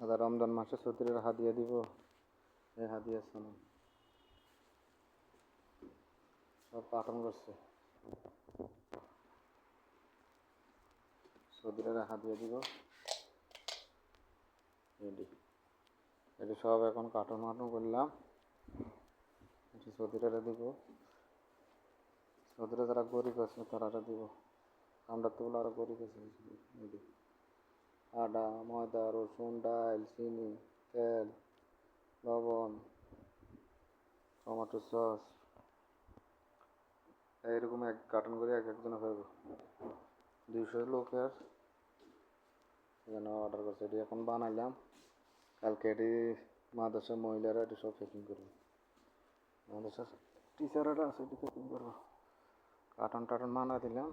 আদা রমজান মাসে সৌদির হাদিয়া দিব, এই হাদিয়া শোনো সব পাঠন করছে। সৌদিরা হাদিয়া দিব, এটি সব এখন কার্টুন মাটন করলাম। এটি সৌদিরা দিব, সৌদিরা যারা গরিব আছে তারা দিব। আমরা তো আরো গরিব আছে। আটা, ময়দা, রসুন, ডাল, চিনি, তেল, লবণ, টমেটো সস, এইরকম এক কার্টন করে এক একজনে পাবো। 200 লোকের এখানে অর্ডার করছে। এটি এখন বানাইলাম, কালকে এটি মাদ্রাসার মহিলারা এটি সব প্যাকিং করবে। মাদ্রাসার টিচাররা আছে এটি প্যাকিং করবো। কার্টন টাটন বানা দিলাম।